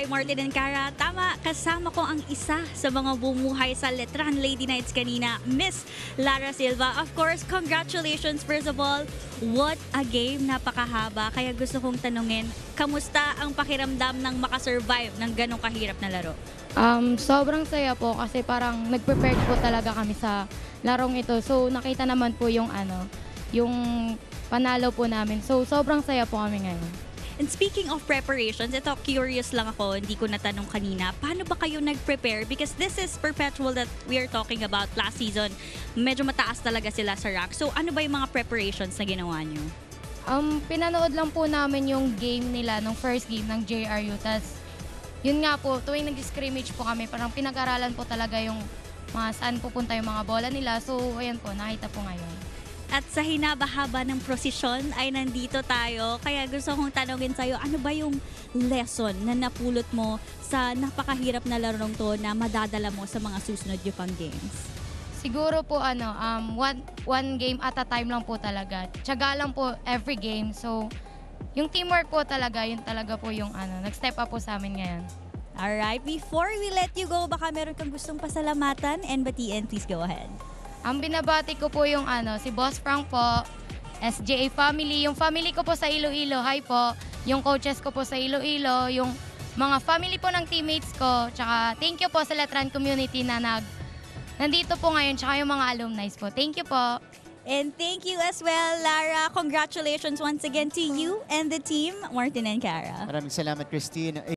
Martin and Cara. Tama, kasama ko ang isa sa mga bumuhay sa Letran Lady Knights kanina, Miss Lara Silva. Of course, congratulations first of all. What a game, napakahaba. Kaya gusto kong tanungin, kamusta ang pakiramdam ng makasurvive ng ganong kahirap na laro? Sobrang saya po kasi parang nag-prepare po talaga kami sa larong ito. So nakita naman po yung yung panalo po namin. So sobrang saya po kami ngayon. And speaking of preparations, ito curious lang ako, hindi ko natanong kanina, paano ba kayo nag-prepare? Because this is Perpetual that we are talking about last season. Medyo mataas talaga sila sa rank. So ano ba yung mga preparations na ginawa nyo? Pinanood lang po namin yung game nila, nung first game ng JRU. Tas yun nga po, tuwing nag-scrimmage po kami, parang pinag-aralan po talaga yung mga saan pupunta yung mga bola nila. So ayan po, nakita po ngayon. At sa hinabahaba ng prosesyon ay nandito tayo. Kaya gusto kong tanongin sa'yo, ano ba yung lesson na napulot mo sa napakahirap na larong to na madadala mo sa mga susunod yung pang games? Siguro po one game at a time lang po talaga. Tiyaga lang po every game. So yung teamwork po talaga, yun talaga po yung nag-step up po sa amin ngayon. Alright, before we let you go, baka meron kang gustong pasalamatan and batiin, please go ahead. Ang binabati ko po yung si Boss Frank po, SJA family, yung family ko po sa Iloilo, hi po, yung coaches ko po sa Iloilo, yung mga family po ng teammates ko, tsaka thank you po sa Letran community na nandito po ngayon, tsaka yung mga alumni po. Thank you po. And thank you as well, Lara. Congratulations once again to you and the team, Martin and Cara. Maraming salamat, Christine.